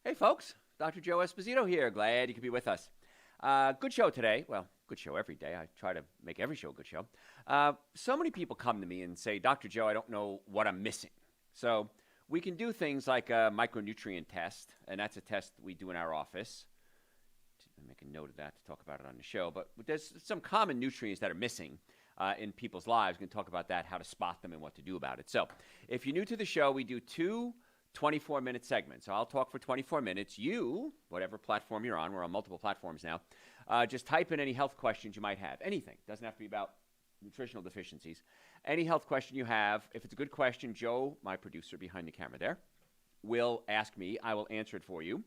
Hey, folks. Dr. Joe Esposito here. Glad you could be with us. Good show today. Well, good show every day. I try to make every show a good show. So many people come to me and say, Dr. Joe, I don't know what I'm missing. So we can do things like a micronutrient test, and that's a test we do in our office. Make a note of that to talk about it on the show. But there's some common nutrients that are missing in people's lives. We're going to talk about that, how to spot them, and what to do about it. So if you're new to the show, we do two 24-minute segments. So I'll talk for 24 minutes. You, whatever platform you're on, we're on multiple platforms now, just type in any health questions you might have. Anything. Doesn't have to be about nutritional deficiencies. Any health question you have. If it's a good question, Joe, my producer behind the camera there, will ask me. I will answer it for you.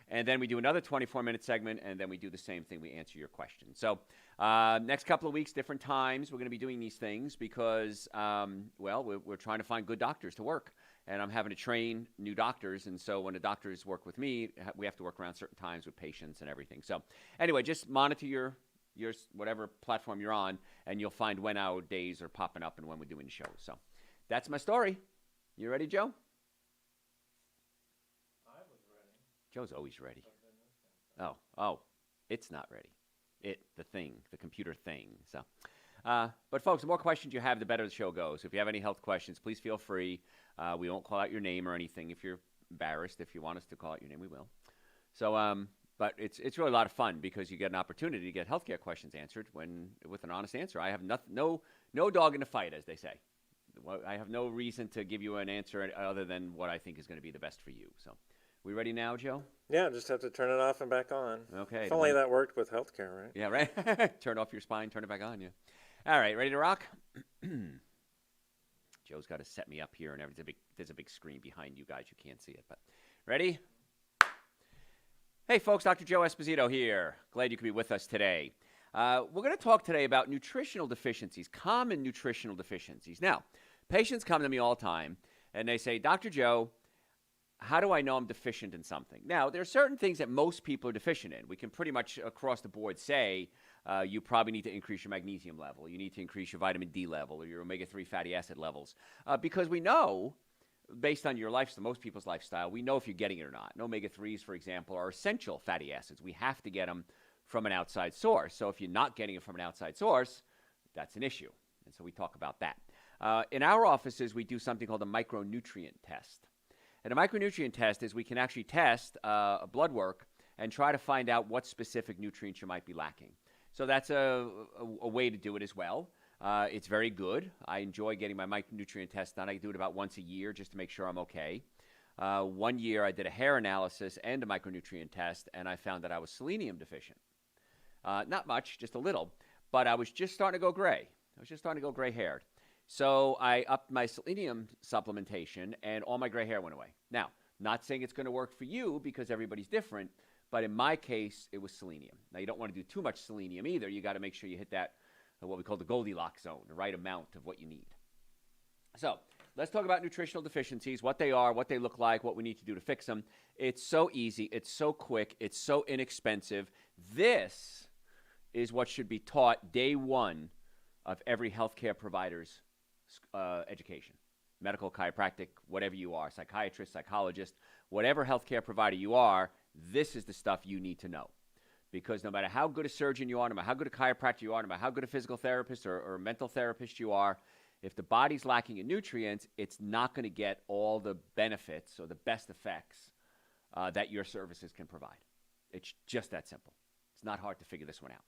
And then we do another 24-minute segment, and then we do the same thing. We answer your questions. So next couple of weeks, different times, we're going to be doing these things because, we're trying to find good doctors to work. And I'm having to train new doctors. And so when the doctors work with me, we have to work around certain times with patients and everything. So anyway, just monitor your whatever platform you're on, and you'll find when our days are popping up and when we're doing the shows. So that's my story. You ready, Joe? I was ready. Joe's always ready. Oh, it's not ready. The computer thing. So, but folks, the more questions you have, the better the show goes. If you have any health questions, please feel free. We won't call out your name or anything. If you're embarrassed, if you want us to call out your name, we will. So, but it's really a lot of fun because you get an opportunity to get healthcare questions answered with an honest answer. I have no dog in the fight, as they say. I have no reason to give you an answer other than what I think is going to be the best for you. So, we ready now, Joe? Yeah, just have to turn it off and back on. Okay. If only that worked with healthcare, right? Yeah, right. Turn off your spine, turn it back on. Yeah. All right, ready to rock? Joe's got to set me up here, and there's a big screen behind you guys. You can't see it, but ready? Hey, folks, Dr. Joe Esposito here. Glad you could be with us today. We're going to talk today about nutritional deficiencies, common nutritional deficiencies. Now, patients come to me all the time, and they say, Dr. Joe, how do I know I'm deficient in something? Now, there are certain things that most people are deficient in. We can pretty much across the board say you probably need to increase your magnesium level. You need to increase your vitamin D level or your omega-3 fatty acid levels because we know, based on your lifestyle, most people's lifestyle, we know if you're getting it or not. And omega-3s, for example, are essential fatty acids. We have to get them from an outside source. So if you're not getting it from an outside source, that's an issue. And so we talk about that. In our offices, we do something called a micronutrient test. And a micronutrient test is we can actually test blood work and try to find out what specific nutrients you might be lacking. So that's a way to do it as well. It's very good. I enjoy getting my micronutrient test done. I do it about once a year just to make sure I'm okay. 1 year I did a hair analysis and a micronutrient test, and I found that I was selenium deficient. Not much, just a little, but I was just starting to go gray. I was just starting to go gray-haired. So I upped my selenium supplementation, and all my gray hair went away. Now, not saying it's going to work for you because everybody's different, but in my case, it was selenium. Now, you don't want to do too much selenium either. You got to make sure you hit that, what we call the Goldilocks zone, the right amount of what you need. So let's talk about nutritional deficiencies, what they are, what they look like, what we need to do to fix them. It's so easy. It's so quick. It's so inexpensive. This is what should be taught day one of every healthcare provider's education, medical, chiropractic, whatever you are, psychiatrist, psychologist, whatever healthcare provider you are, this is the stuff you need to know. Because no matter how good a surgeon you are, no matter how good a chiropractor you are, no matter how good a physical therapist or mental therapist you are, if the body's lacking in nutrients, it's not going to get all the benefits or the best effects that your services can provide. It's just that simple. It's not hard to figure this one out.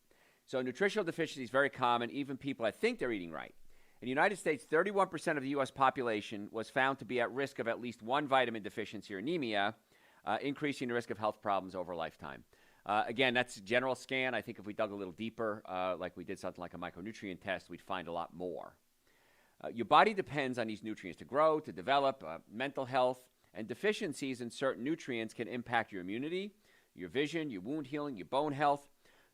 So nutritional deficiency is very common. Even people that think they're eating right. In the United States, 31% of the U.S. population was found to be at risk of at least one vitamin deficiency or anemia, increasing the risk of health problems over a lifetime. Again, that's a general scan. I think if we dug a little deeper, like we did something like a micronutrient test, we'd find a lot more. Your body depends on these nutrients to grow, to develop, mental health, and deficiencies in certain nutrients can impact your immunity, your vision, your wound healing, your bone health.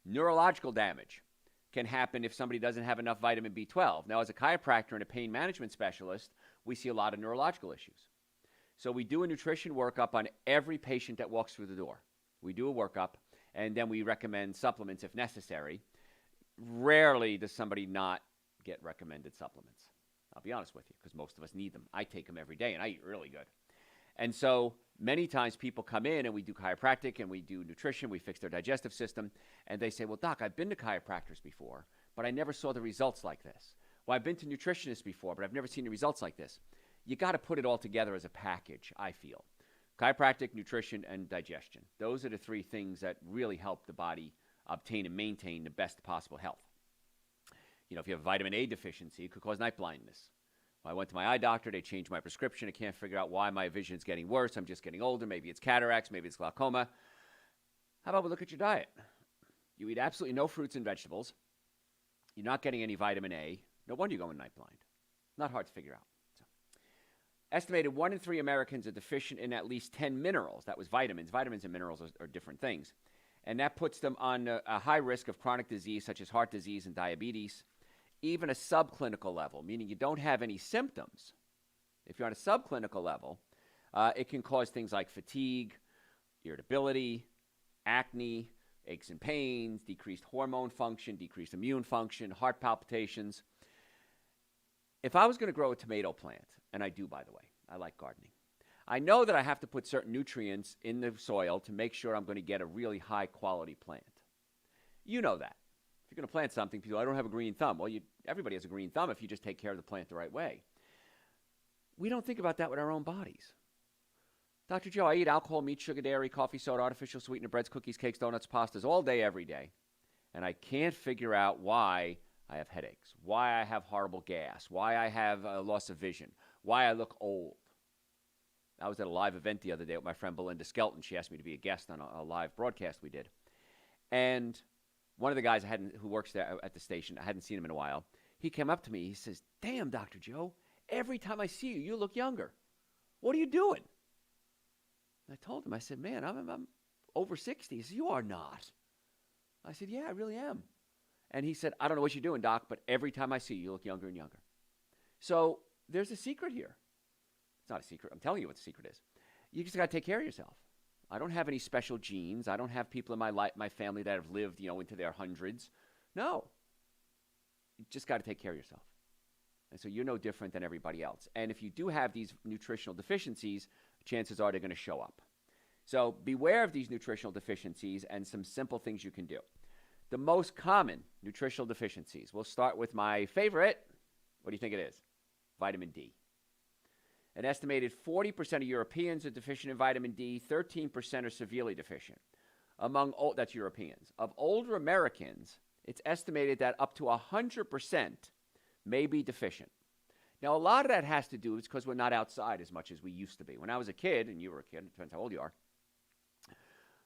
Neurological damage can happen if somebody doesn't have enough vitamin B12. Now, as a chiropractor and a pain management specialist, we see a lot of neurological issues. So we do a nutrition workup on every patient that walks through the door. We do a workup, and then we recommend supplements if necessary. Rarely does somebody not get recommended supplements. I'll be honest with you, because most of us need them. I take them every day, and I eat really good. And so many times people come in and we do chiropractic and we do nutrition, we fix their digestive system, and they say, well, doc, I've been to chiropractors before, but I never saw the results like this. Well, I've been to nutritionists before, but I've never seen the results like this. You got to put it all together as a package, I feel. Chiropractic, nutrition, and digestion. Those are the three things that really help the body obtain and maintain the best possible health. You know, if you have vitamin A deficiency, it could cause night blindness. Well, I went to my eye doctor. They changed my prescription. I can't figure out why my vision is getting worse. I'm just getting older. Maybe it's cataracts. Maybe it's glaucoma. How about we look at your diet? You eat absolutely no fruits and vegetables. You're not getting any vitamin A. No wonder you're going night blind. Not hard to figure out. So, estimated 1 in 3 Americans are deficient in at least 10 minerals. That was vitamins. Vitamins and minerals are different things. And that puts them on a high risk of chronic disease such as heart disease and diabetes. Even a subclinical level, meaning you don't have any symptoms. If you're on a subclinical level, it can cause things like fatigue, irritability, acne, aches and pains, decreased hormone function, decreased immune function, heart palpitations. If I was going to grow a tomato plant, and I do, by the way, I like gardening, I know that I have to put certain nutrients in the soil to make sure I'm going to get a really high-quality plant. You know that. If you're going to plant something, people, I don't have a green thumb. Well, everybody has a green thumb if you just take care of the plant the right way. We don't think about that with our own bodies. Dr. Joe, I eat alcohol, meat, sugar, dairy, coffee, soda, artificial sweetener, breads, cookies, cakes, donuts, pastas all day, every day. And I can't figure out why I have headaches, why I have horrible gas, why I have a loss of vision, why I look old. I was at a live event the other day with my friend Belinda Skelton. She asked me to be a guest on a live broadcast we did. And one of the guys who works there at the station, I hadn't seen him in a while, he came up to me. He says, damn, Dr. Joe, every time I see you, you look younger. What are you doing? I told him, I said, man, I'm over 60. He said, you are not. I said, yeah, I really am. And he said, I don't know what you're doing, Doc, but every time I see you, you look younger and younger. So there's a secret here. It's not a secret. I'm telling you what the secret is. You just got to take care of yourself. I don't have any special genes. I don't have people in my family that have lived, into their hundreds. No. You just got to take care of yourself. And so you're no different than everybody else. And if you do have these nutritional deficiencies, chances are they're going to show up. So beware of these nutritional deficiencies and some simple things you can do. The most common nutritional deficiencies. We'll start with my favorite. What do you think it is? Vitamin D. An estimated 40% of Europeans are deficient in vitamin D. 13% are severely deficient. That's Europeans. Of older Americans, it's estimated that up to 100% may be deficient. Now, a lot of that has to do is because we're not outside as much as we used to be. When I was a kid, and you were a kid, it depends how old you are,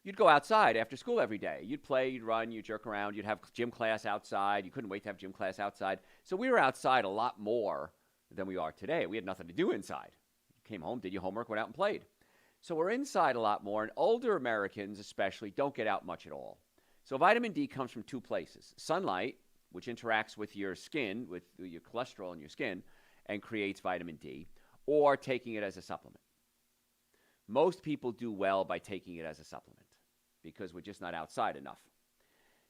you'd go outside after school every day. You'd play, you'd run, you'd jerk around, you'd have gym class outside. You couldn't wait to have gym class outside. So we were outside a lot more than we are today. We had nothing to do inside. You came home, did your homework, went out and played. So we're inside a lot more, and older Americans especially don't get out much at all. So vitamin D comes from two places. Sunlight, which interacts with your skin, with your cholesterol in your skin, and creates vitamin D, or taking it as a supplement. Most people do well by taking it as a supplement because we're just not outside enough.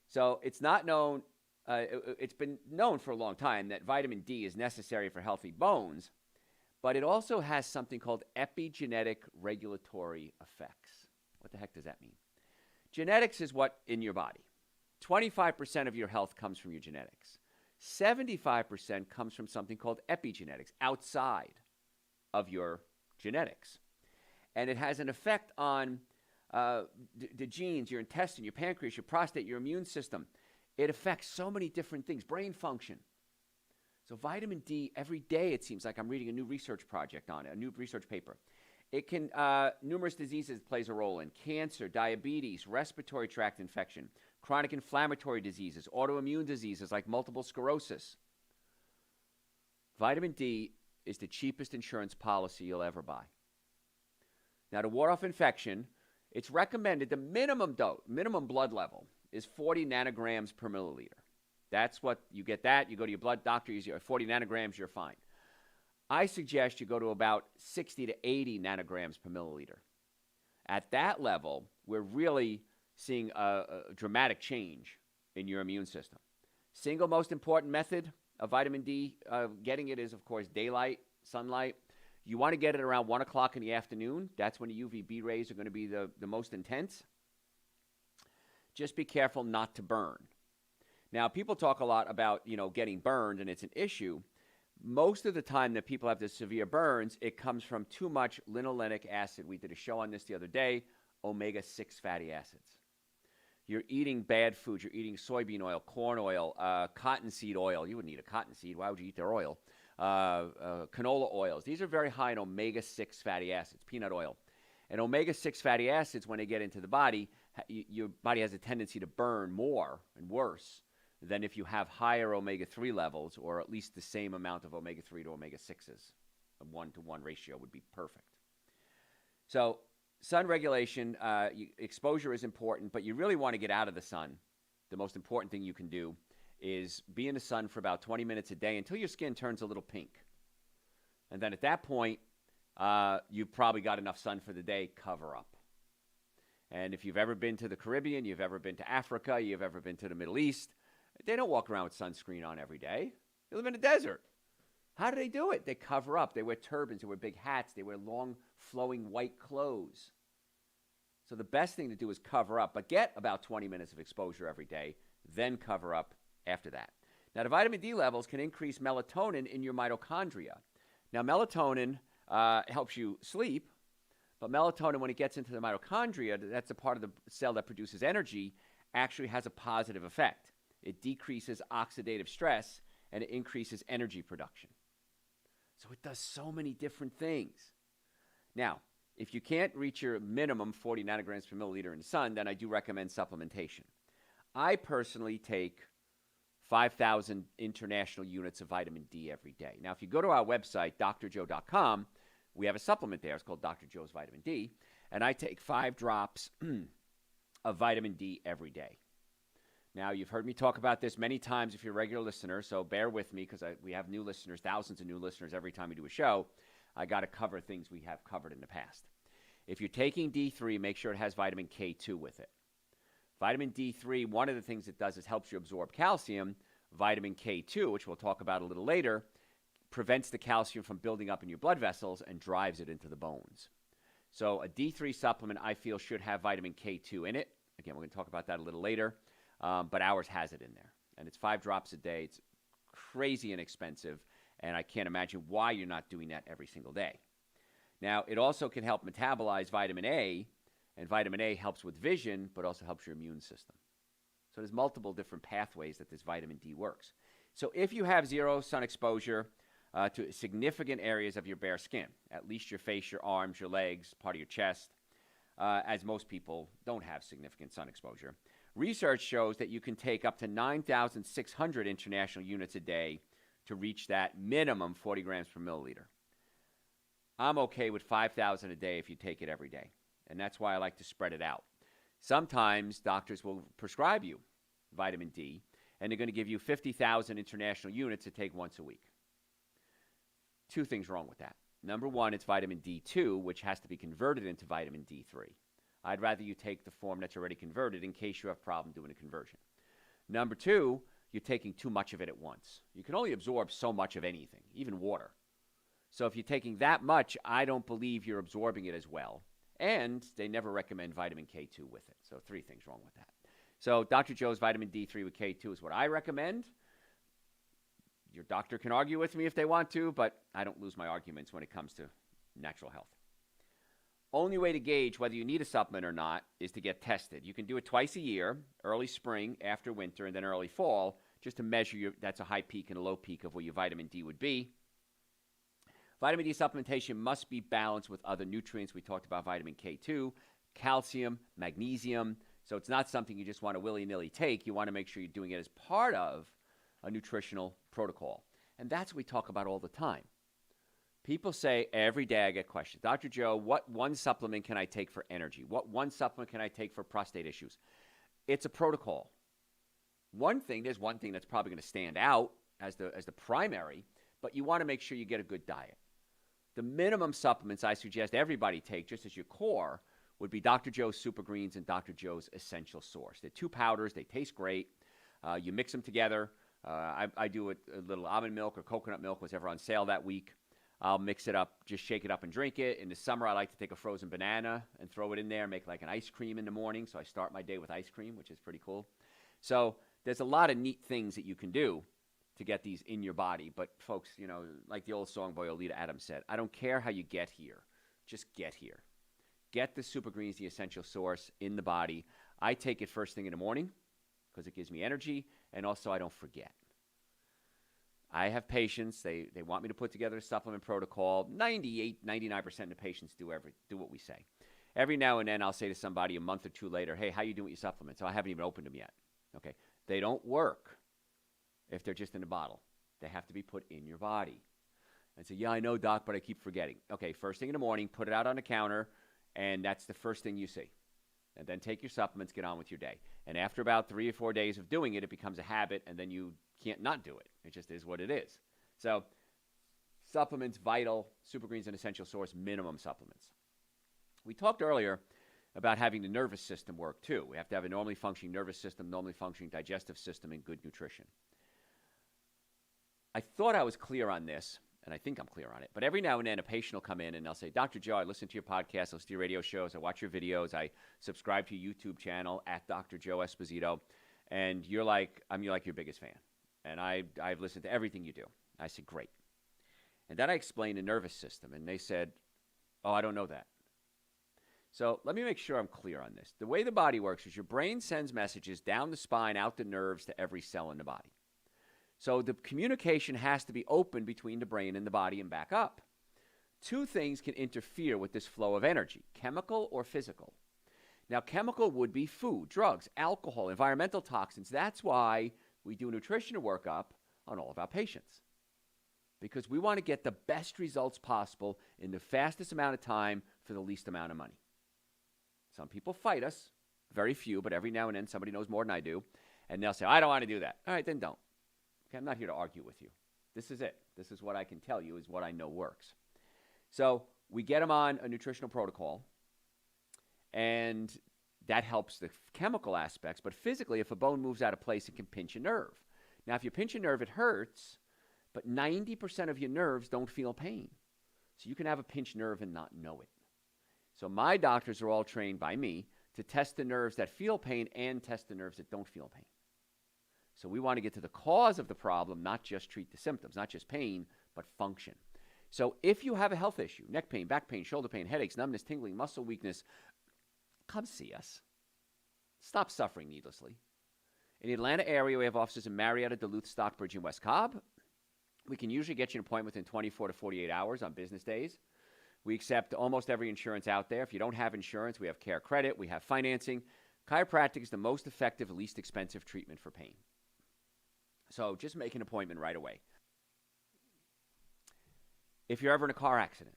So it's not known, it's been known for a long time that vitamin D is necessary for healthy bones, but it also has something called epigenetic regulatory effects. What the heck does that mean? Genetics is what in your body. 25% of your health comes from your genetics. 75% comes from something called epigenetics, outside of your genetics. And it has an effect on the genes, your intestine, your pancreas, your prostate, your immune system. It affects so many different things, brain function. So vitamin D, every day it seems like I'm reading a new research project on it, a new research paper. It can, numerous diseases it plays a role in: cancer, diabetes, respiratory tract infection, chronic inflammatory diseases, autoimmune diseases like multiple sclerosis. Vitamin D is the cheapest insurance policy you'll ever buy. Now, to ward off infection, it's recommended the minimum blood level is 40 nanograms per milliliter. That's what you get. That you go to your blood doctor, you say 40 nanograms, you're fine. I suggest you go to about 60 to 80 nanograms per milliliter. At that level, we're really seeing a dramatic change in your immune system. Single most important method of vitamin D getting it is, of course, daylight, sunlight. You want to get it around 1 o'clock in the afternoon. That's when the UVB rays are going to be the most intense. Just be careful not to burn. Now, people talk a lot about, getting burned, and it's an issue. Most of the time that people have the severe burns, it comes from too much linolenic acid. We did a show on this the other day, omega-6 fatty acids. You're eating bad foods. You're eating soybean oil, corn oil, cottonseed oil. You wouldn't eat a cottonseed. Why would you eat their oil? Canola oils. These are very high in omega-6 fatty acids, peanut oil. And omega-6 fatty acids, when they get into the body, your body has a tendency to burn more and worse than if you have higher omega-3 levels, or at least the same amount of omega-3 to omega-6s. A 1-to-1 ratio would be perfect. So sun regulation, exposure is important, but you really want to get out of the sun. The most important thing you can do is be in the sun for about 20 minutes a day until your skin turns a little pink. And then at that point, you've probably got enough sun for the day. Cover up. And if you've ever been to the Caribbean, you've ever been to Africa, you've ever been to the Middle East, they don't walk around with sunscreen on every day. They live in a desert. How do they do it? They cover up. They wear turbans. They wear big hats. They wear long, flowing white clothes. So the best thing to do is cover up, but get about 20 minutes of exposure every day, then cover up after that. Now, the vitamin D levels can increase melatonin in your mitochondria. Now, melatonin helps you sleep, but melatonin, when it gets into the mitochondria, that's the part of the cell that produces energy, actually has a positive effect. It decreases oxidative stress, and it increases energy production. So it does so many different things. Now, if you can't reach your minimum 40 nanograms per milliliter in the sun, then I do recommend supplementation. I personally take 5,000 international units of vitamin D every day. Now, if you go to our website, drjoe.com, we have a supplement there. It's called Dr. Joe's Vitamin D, and I take 5 drops of vitamin D every day. Now, you've heard me talk about this many times if you're a regular listener, so bear with me because we have new listeners, thousands of new listeners every time we do a show. I got to cover things we have covered in the past. If you're taking D3, make sure it has vitamin K2 with it. Vitamin D3, one of the things it does is helps you absorb calcium. Vitamin K2, which we'll talk about a little later, prevents the calcium from building up in your blood vessels and drives it into the bones. So a D3 supplement, I feel, should have vitamin K2 in it. Again, we're going to talk about that a little later. But ours has it in there. And it's 5 drops a day. It's crazy inexpensive, and I can't imagine why you're not doing that every single day. Now, it also can help metabolize vitamin A, and vitamin A helps with vision, but also helps your immune system. So there's multiple different pathways that this vitamin D works. So if you have zero sun exposure to significant areas of your bare skin, at least your face, your arms, your legs, part of your chest, as most people don't have significant sun exposure, research shows that you can take up to 9,600 international units a day to reach that minimum 40 grams per milliliter. I'm okay with 5,000 a day if you take it every day, and that's why I like to spread it out. Sometimes doctors will prescribe you vitamin D, and they're going to give you 50,000 international units to take once a week. 2 things wrong with that. Number one, it's vitamin D2, which has to be converted into vitamin D3. I'd rather you take the form that's already converted in case you have a problem doing a conversion. Number 2, you're taking too much of it at once. You can only absorb so much of anything, even water. So if you're taking that much, I don't believe you're absorbing it as well. And they never recommend vitamin K2 with it. So 3 things wrong with that. So Dr. Joe's vitamin D3 with K2 is what I recommend. Your doctor can argue with me if they want to, but I don't lose my arguments when it comes to natural health. Only way to gauge whether you need a supplement or not is to get tested. You can do it twice a year, early spring, after winter, and then early fall, just to measure that's a high peak and a low peak of where your vitamin D would be. Vitamin D supplementation must be balanced with other nutrients. We talked about vitamin K2, calcium, magnesium. So it's not something you just want to willy-nilly take. You want to make sure you're doing it as part of a nutritional protocol. And that's what we talk about all the time. People say every day I get questions, Dr. Joe, what one supplement can I take for energy? What one supplement can I take for prostate issues? It's a protocol. There's one thing that's probably going to stand out as the primary, but you want to make sure you get a good diet. The minimum supplements I suggest everybody take, just as your core, would be Dr. Joe's Super Greens and Dr. Joe's Essential Source. They're 2 powders. They taste great. You mix them together. I do a little almond milk or coconut milk, was ever on sale that week. I'll mix it up, just shake it up and drink it. In the summer, I like to take a frozen banana and throw it in there, make like an ice cream in the morning. So I start my day with ice cream, which is pretty cool. So there's a lot of neat things that you can do to get these in your body. But folks, you know, like the old song boy Olita Adams said, I don't care how you get here, just get here. Get the Super Greens, the essential source, in the body. I take it first thing in the morning because it gives me energy, and also I don't forget. I have patients, they want me to put together a supplement protocol. 98, 99% of the patients do what we say. Every now and then I'll say to somebody a month or two later, hey, how you doing with your supplements? Oh, I haven't even opened them yet. Okay. They don't work if they're just in a bottle. They have to be put in your body. And say, yeah, I know, doc, but I keep forgetting. Okay, first thing in the morning, put it out on the counter, and that's the first thing you see. And then take your supplements, get on with your day. And after about 3 or 4 days of doing it, it becomes a habit, and then you can't not do it. It just is what it is. So supplements, vital, Super Greens, an essential source, minimum supplements. We talked earlier about having the nervous system work too. We have to have a normally functioning nervous system, normally functioning digestive system, and good nutrition. I thought I was clear on this, and I think I'm clear on it, but every now and then a patient will come in and they'll say, Dr. Joe, I listen to your podcast, I listen to your radio shows, I watch your videos, I subscribe to your YouTube channel at Dr. Joe Esposito, and I'm your biggest fan. And I've listened to everything you do. I said, great. And then I explained the nervous system, and they said, oh, I don't know that. So let me make sure I'm clear on this. The way the body works is your brain sends messages down the spine, out the nerves, to every cell in the body. So the communication has to be open between the brain and the body and back up. Two things can interfere with this flow of energy, chemical or physical. Now, chemical would be food, drugs, alcohol, environmental toxins. That's why we do a nutritional workup on all of our patients, because we want to get the best results possible in the fastest amount of time for the least amount of money. Some people fight us, very few, but every now and then somebody knows more than I do, and they'll say, I don't want to do that. All right, then don't. Okay, I'm not here to argue with you. This is it. This is what I can tell you is what I know works. So we get them on a nutritional protocol, and that helps the chemical aspects. But physically, if a bone moves out of place, it can pinch a nerve. Now, if you pinch a nerve, it hurts, but 90% of your nerves don't feel pain. So you can have a pinched nerve and not know it. So my doctors are all trained by me to test the nerves that feel pain and test the nerves that don't feel pain. So we want to get to the cause of the problem, not just treat the symptoms, not just pain, but function. So if you have a health issue, neck pain, back pain, shoulder pain, headaches, numbness, tingling, muscle weakness, come see us. Stop suffering needlessly. In the Atlanta area, we have offices in Marietta, Duluth, Stockbridge, and West Cobb. We can usually get you an appointment within 24 to 48 hours on business days. We accept almost every insurance out there. If you don't have insurance, we have care credit, we have financing. Chiropractic is the most effective, least expensive treatment for pain. So just make an appointment right away. If you're ever in a car accident,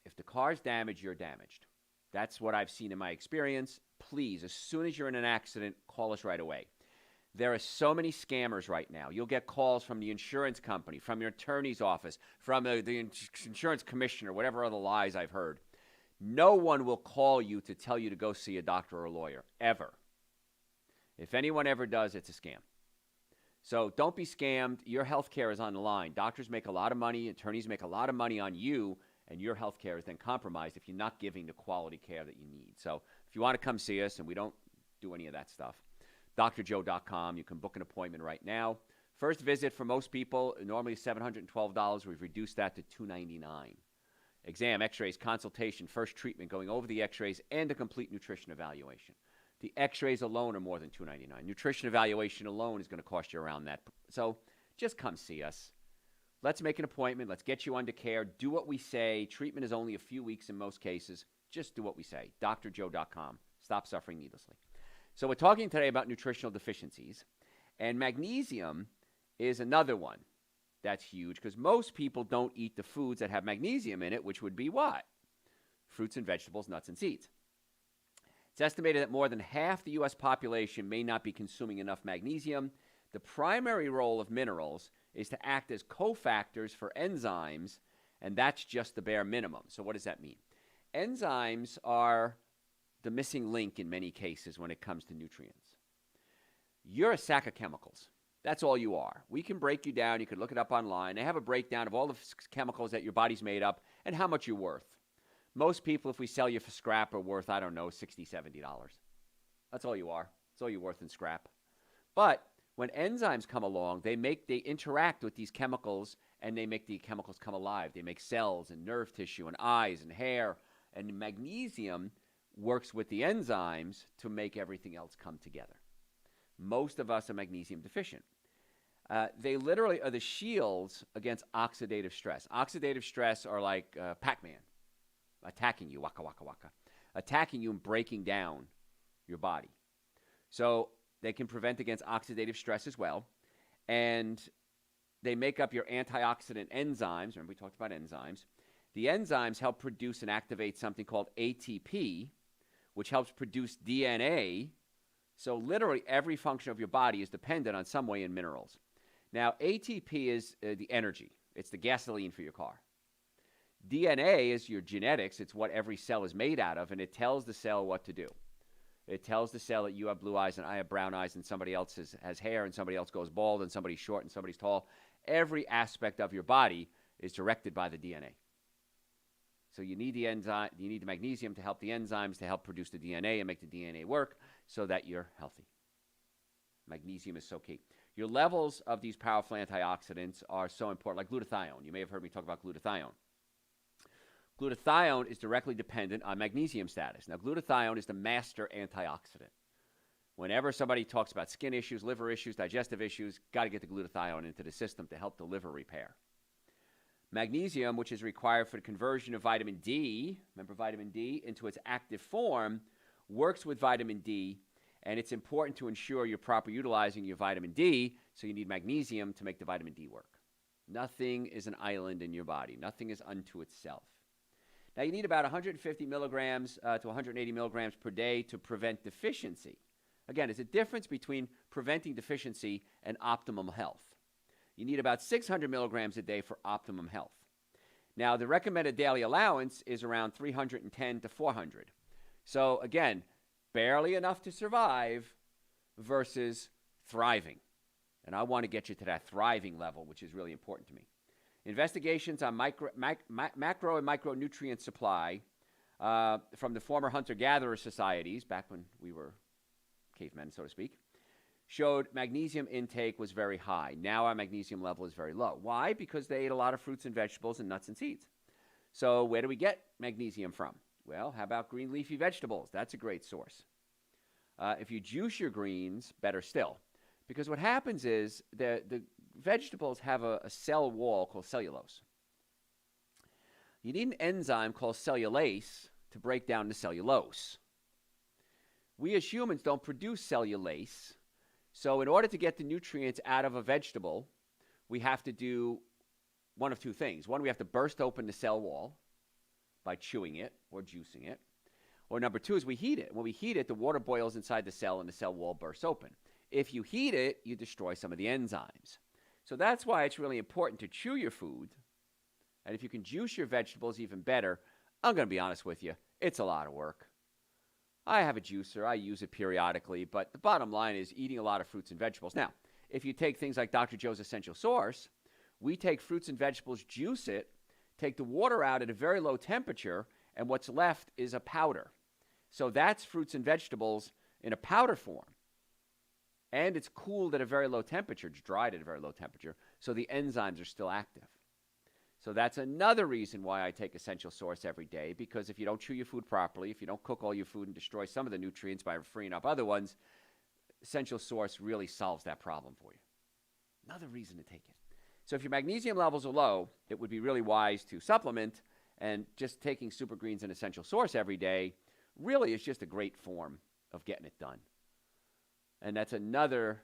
if the car's damaged, you're damaged. That's what I've seen in my experience. Please, as soon as you're in an accident, call us right away. There are so many scammers right now. You'll get calls from the insurance company, from your attorney's office, from the insurance commissioner, whatever other lies I've heard. No one will call you to tell you to go see a doctor or a lawyer, ever. If anyone ever does, it's a scam. So don't be scammed. Your health care is on the line. Doctors make a lot of money. Attorneys make a lot of money on you, and your health care is then compromised if you're not giving the quality care that you need. So if you want to come see us, and we don't do any of that stuff, drjoe.com. You can book an appointment right now. First visit for most people, normally $712. We've reduced that to $299. Exam, x-rays, consultation, first treatment, going over the x-rays, and a complete nutrition evaluation. The x-rays alone are more than $299. Nutrition evaluation alone is going to cost you around that. So just come see us. Let's make an appointment. Let's get you under care. Do what we say. Treatment is only a few weeks in most cases. Just do what we say. drjoe.com. Stop suffering needlessly. So we're talking today about nutritional deficiencies. And magnesium is another one that's huge because most people don't eat the foods that have magnesium in it, which would be what? Fruits and vegetables, nuts and seeds. It's estimated that more than half the U.S. population may not be consuming enough magnesium. The primary role of minerals is to act as cofactors for enzymes, and that's just the bare minimum. So what does that mean? Enzymes are the missing link in many cases when it comes to nutrients. You're a sack of chemicals. That's all you are. We can break you down. You can look it up online. They have a breakdown of all the chemicals that your body's made up and how much you're worth. Most people, if we sell you for scrap, are worth, I don't know, $60, $70. That's all you are. That's all you're worth in scrap. But when enzymes come along, they interact with these chemicals, and they make the chemicals come alive. They make cells and nerve tissue and eyes and hair. And magnesium works with the enzymes to make everything else come together. Most of us are magnesium deficient. They literally are the shields against oxidative stress. Oxidative stress are like Pac-Man attacking you, waka, waka, waka, attacking you and breaking down your body. So they can prevent against oxidative stress as well. And they make up your antioxidant enzymes. Remember, we talked about enzymes. The enzymes help produce and activate something called ATP, which helps produce DNA. So literally every function of your body is dependent on some way in minerals. Now, ATP is the energy. It's the gasoline for your car. DNA is your genetics. It's what every cell is made out of, and it tells the cell what to do. It tells the cell that you have blue eyes and I have brown eyes and somebody else has hair and somebody else goes bald and somebody's short and somebody's tall. Every aspect of your body is directed by the DNA. So you need the enzyme, you need the magnesium to help the enzymes to help produce the DNA and make the DNA work so that you're healthy. Magnesium is so key. Your levels of these powerful antioxidants are so important, like glutathione. You may have heard me talk about glutathione. Glutathione is directly dependent on magnesium status. Now, glutathione is the master antioxidant. Whenever somebody talks about skin issues, liver issues, digestive issues, got to get the glutathione into the system to help the liver repair. Magnesium, which is required for the conversion of vitamin D, remember vitamin D, into its active form, works with vitamin D, and it's important to ensure you're properly utilizing your vitamin D, so you need magnesium to make the vitamin D work. Nothing is an island in your body. Nothing is unto itself. Now, you need about 150 milligrams to 180 milligrams per day to prevent deficiency. Again, there's a difference between preventing deficiency and optimum health. You need about 600 milligrams a day for optimum health. Now, the recommended daily allowance is around 310 to 400. So, again, barely enough to survive versus thriving. And I want to get you to that thriving level, which is really important to me. Investigations on macro and micronutrient supply from the former hunter-gatherer societies, back when we were cavemen, so to speak, showed magnesium intake was very high. Now our magnesium level is very low. Why? Because they ate a lot of fruits and vegetables and nuts and seeds. So where do we get magnesium from? Well, how about green leafy vegetables? That's a great source. If you juice your greens, better still. Because what happens is the vegetables have a cell wall called cellulose. You need an enzyme called cellulase to break down the cellulose. We as humans don't produce cellulase. So in order to get the nutrients out of a vegetable, we have to do one of two things. One, we have to burst open the cell wall by chewing it or juicing it. Or number two is we heat it. When we heat it, the water boils inside the cell and the cell wall bursts open. If you heat it, you destroy some of the enzymes. So that's why it's really important to chew your food. And if you can juice your vegetables, even better. I'm going to be honest with you. It's a lot of work. I have a juicer. I use it periodically. But the bottom line is eating a lot of fruits and vegetables. Now, if you take things like Dr. Joe's Essential Source, we take fruits and vegetables, juice it, take the water out at a very low temperature, and what's left is a powder. So that's fruits and vegetables in a powder form. And it's cooled at a very low temperature. It's dried at a very low temperature. So the enzymes are still active. So that's another reason why I take Essential Source every day, because if you don't chew your food properly, if you don't cook all your food and destroy some of the nutrients by freeing up other ones, Essential Source really solves that problem for you. Another reason to take it. So if your magnesium levels are low, it would be really wise to supplement, and just taking Super Greens and Essential Source every day really is just a great form of getting it done. And that's another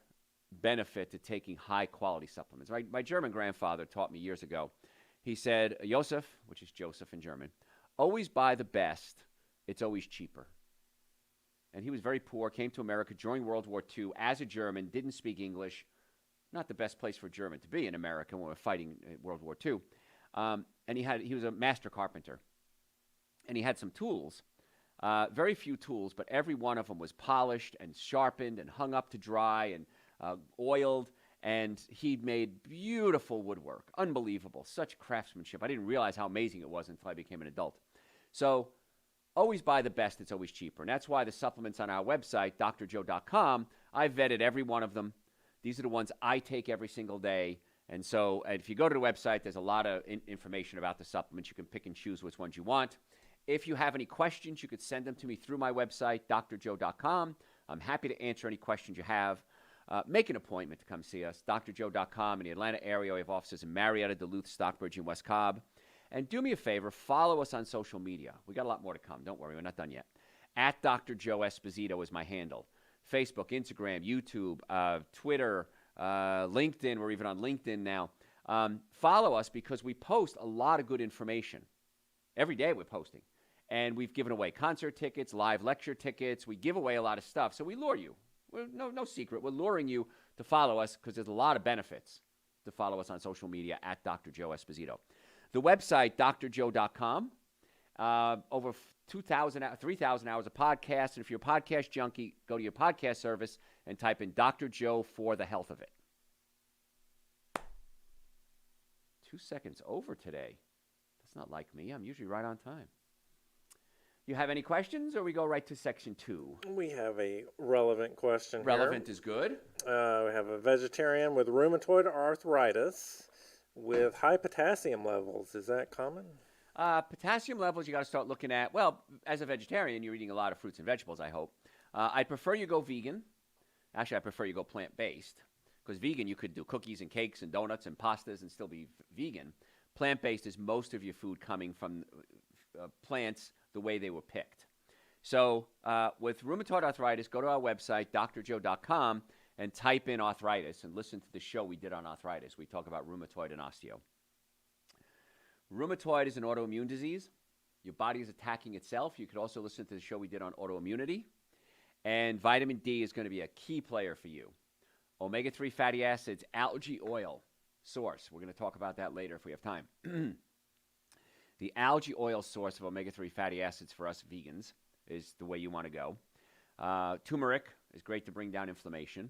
benefit to taking high-quality supplements. My German grandfather taught me years ago. He said, Josef, which is Joseph in German, always buy the best. It's always cheaper. And he was very poor, came to America during World War II as a German, didn't speak English. Not the best place for a German to be in America when we're fighting World War II. And he was a master carpenter. And he had some tools. Very few tools, but every one of them was polished and sharpened and hung up to dry and oiled. And he'd made beautiful woodwork, unbelievable, such craftsmanship. I didn't realize how amazing it was until I became an adult. So always buy the best. It's always cheaper. And that's why the supplements on our website, drjoe.com, I've vetted every one of them. These are the ones I take every single day. And so if you go to the website, there's a lot of information about the supplements. You can pick and choose which ones you want. If you have any questions, you could send them to me through my website, drjoe.com. I'm happy to answer any questions you have. Make an appointment to come see us, drjoe.com. In the Atlanta area, we have offices in Marietta, Duluth, Stockbridge, and West Cobb. And do me a favor, follow us on social media. We got a lot more to come. Don't worry, we're not done yet. At Dr. Joe Esposito is my handle. Facebook, Instagram, YouTube, Twitter, LinkedIn. We're even on LinkedIn now. Follow us because we post a lot of good information. Every day we're posting. And we've given away concert tickets, live lecture tickets. We give away a lot of stuff. So we lure you. No secret. We're luring you to follow us because there's a lot of benefits to follow us on social media at Dr. Joe Esposito. The website, drjoe.com, over 3,000 hours of podcasts. And if you're a podcast junkie, go to your podcast service and type in Dr. Joe for the health of it. 2 seconds over today. That's not like me. I'm usually right on time. You have any questions, or we go right to section 2? We have a relevant question Relevant is good. We have a vegetarian with rheumatoid arthritis with high potassium levels. Is that common? Potassium levels, you got to start looking at. Well, as a vegetarian, you're eating a lot of fruits and vegetables, I hope. I'd prefer you go vegan. Actually, I prefer you go plant-based. Because vegan, you could do cookies and cakes and donuts and pastas and still be vegan. Plant-based is most of your food coming from plants the way they were picked. So with rheumatoid arthritis, go to our website, drjoe.com, and type in arthritis and listen to the show we did on arthritis. We talk about rheumatoid and osteo. Rheumatoid is an autoimmune disease. Your body is attacking itself. You could also listen to the show we did on autoimmunity. And vitamin D is going to be a key player for you. Omega-3 fatty acids, algae oil source. We're going to talk about that later if we have time. The algae oil source of omega-3 fatty acids for us vegans is the way you want to go. Turmeric is great to bring down inflammation.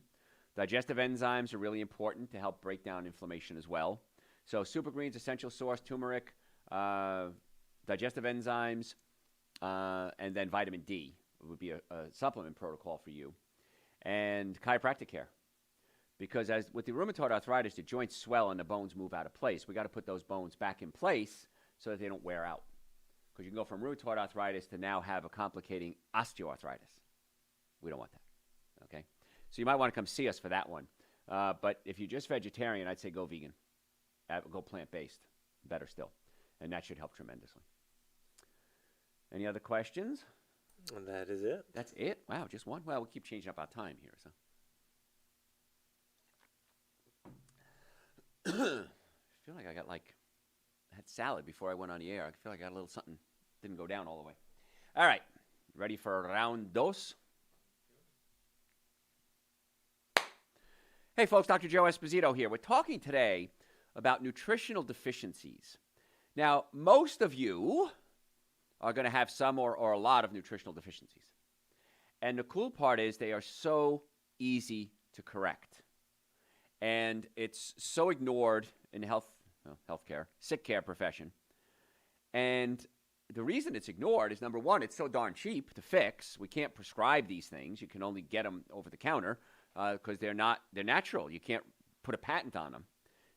Digestive enzymes are really important to help break down inflammation as well. So Super Greens, essential source, turmeric, digestive enzymes, and then vitamin D would be a supplement protocol for you. And chiropractic care. Because as with the rheumatoid arthritis, the joints swell and the bones move out of place. We got to put those bones back in place so that they don't wear out. Because you can go from rheumatoid arthritis to now have a complicating osteoarthritis. We don't want that, okay? So you might want to come see us for that one. But if you're just vegetarian, I'd say go vegan. Go plant-based, better still. And that should help tremendously. Any other questions? And that is it. That's it? Wow, just one? Well, we'll keep changing up our time here, so. I feel like I had salad before I went on the air. I feel like I got a little something, didn't go down all the way. All right, ready for round dos? Hey folks, Dr. Joe Esposito here. We're talking today about nutritional deficiencies. Now, most of you are going to have some or a lot of nutritional deficiencies. And the cool part is they are so easy to correct. And it's so ignored in the healthcare, sick care profession. And the reason it's ignored is, number one, it's so darn cheap to fix. We can't prescribe these things. You can only get them over the counter because they're natural. You can't put a patent on them.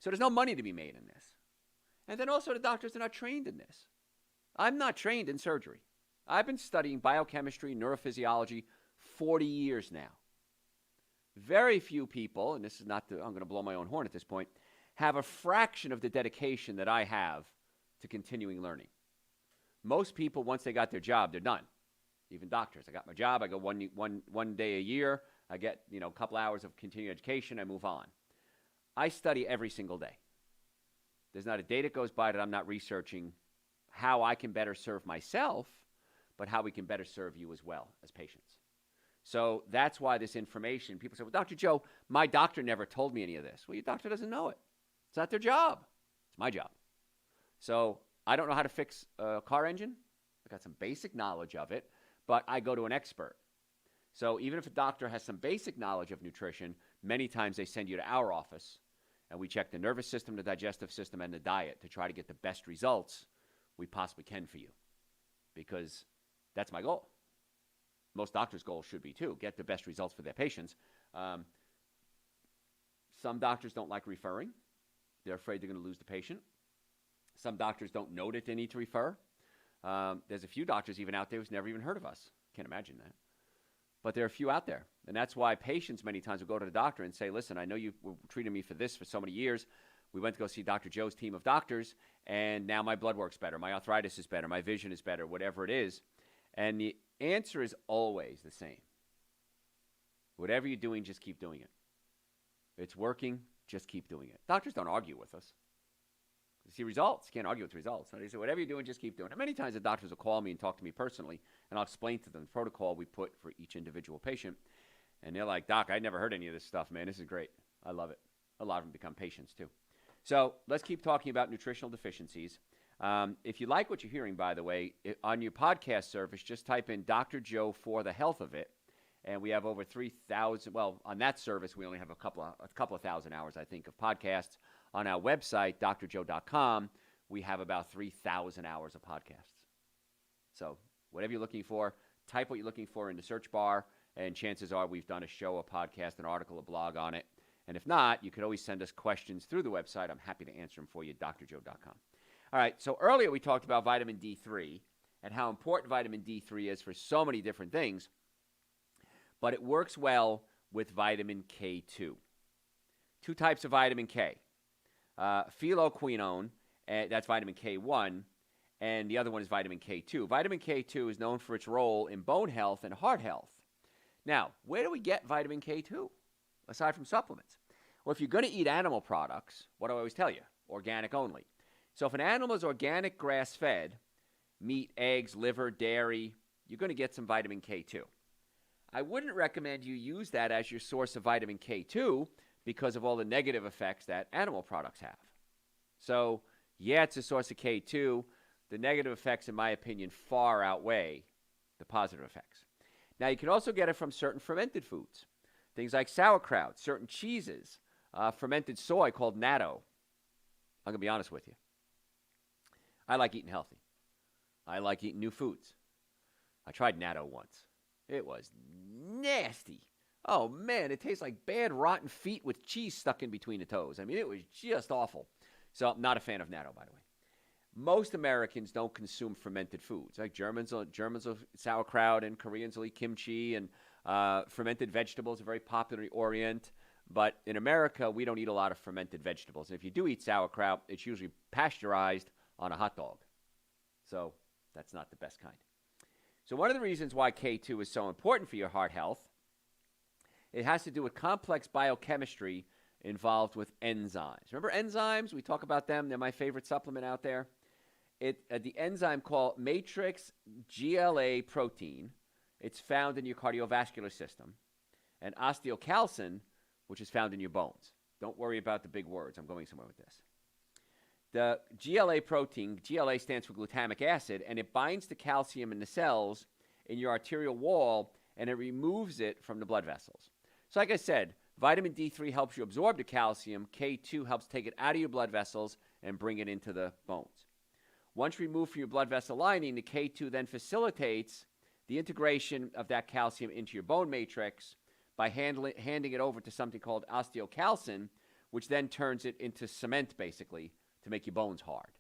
So there's no money to be made in this. And then also the doctors are not trained in this. I'm not trained in surgery. I've been studying biochemistry, neurophysiology 40 years now. Very few people, and this is not I'm going to blow my own horn at this point, have a fraction of the dedication that I have to continuing learning. Most people, once they got their job, they're done. Even doctors. I got my job. I go one day a year. I get a couple hours of continuing education. I move on. I study every single day. There's not a day that goes by that I'm not researching how I can better serve myself, but how we can better serve you as well as patients. So that's why this information, people say, well, Dr. Joe, my doctor never told me any of this. Well, your doctor doesn't know it. It's not their job. It's my job. So I don't know how to fix a car engine. I got some basic knowledge of it, but I go to an expert. So even if a doctor has some basic knowledge of nutrition, Many times they send you to our office, and we check the nervous system, the digestive system, and the diet to try to get the best results we possibly can for you, because that's my goal. Most doctors' goal should be, too, get the best results for their patients. Some doctors don't like referring. They're afraid they're going to lose the patient. Some doctors don't know that they need to refer. There's a few doctors even out there who's never even heard of us. Can't imagine that. But there are a few out there. And that's why patients many times will go to the doctor and say, listen, I know you were treating me for this for so many years. We went to go see Dr. Joe's team of doctors, and now my blood work's better. My arthritis is better. My vision is better, whatever it is. And the answer is always the same. Whatever you're doing, just keep doing it. If it's working, just keep doing it. Doctors don't argue with us. You see results. You can't argue with results. So they say, whatever you're doing, just keep doing it. Many times the doctors will call me and talk to me personally, and I'll explain to them the protocol we put for each individual patient. And they're like, Doc, I never heard any of this stuff, man. This is great. I love it. A lot of them become patients, too. So let's keep talking about nutritional deficiencies. If you like what you're hearing, by the way, on your podcast service, just type in Dr. Joe for the health of it. And we have over 3,000. Well, on that service, we only have a couple of thousand hours, I think, of podcasts. On our website, drjoe.com, we have about 3,000 hours of podcasts. So whatever you're looking for, type what you're looking for in the search bar, and chances are we've done a show, a podcast, an article, a blog on it. And if not, you could always send us questions through the website. I'm happy to answer them for you, drjoe.com. All right, so earlier we talked about vitamin D3 and how important vitamin D3 is for so many different things, but it works well with vitamin K2. Two types of vitamin K. Phylloquinone, that's vitamin K1, and the other one is vitamin K2. Vitamin K2 is known for its role in bone health and heart health. Now, where do we get vitamin K2, aside from supplements? Well, if you're going to eat animal products, what do I always tell you? Organic only. So if an animal is organic, grass-fed, meat, eggs, liver, dairy, you're going to get some vitamin K2. I wouldn't recommend you use that as your source of vitamin K2 because of all the negative effects that animal products have. So, yeah, it's a source of K2. The negative effects, in my opinion, far outweigh the positive effects. Now, you can also get it from certain fermented foods, things like sauerkraut, certain cheeses, fermented soy called natto. I'm going to be honest with you. I like eating healthy. I like eating new foods. I tried natto once. It was nasty. Oh, man, it tastes like bad, rotten feet with cheese stuck in between the toes. I mean, it was just awful. So I'm not a fan of natto, by the way. Most Americans don't consume fermented foods. Like Germans will sauerkraut, and Koreans will eat kimchi, and fermented vegetables are very popular in the Orient. But in America, we don't eat a lot of fermented vegetables. And if you do eat sauerkraut, it's usually pasteurized on a hot dog. So that's not the best kind. So one of the reasons why K2 is so important for your heart health, it has to do with complex biochemistry involved with enzymes. Remember enzymes? We talk about them. They're my favorite supplement out there. The enzyme called matrix GLA protein. It's found in your cardiovascular system. And osteocalcin, which is found in your bones. Don't worry about the big words. I'm going somewhere with this. The GLA protein, GLA stands for glutamic acid, and it binds to calcium in the cells in your arterial wall, and it removes it from the blood vessels. So like I said, vitamin D3 helps you absorb the calcium. K2 helps take it out of your blood vessels and bring it into the bones. Once removed from your blood vessel lining, the K2 then facilitates the integration of that calcium into your bone matrix by handing it over to something called osteocalcin, which then turns it into cement, basically, to make your bones hard.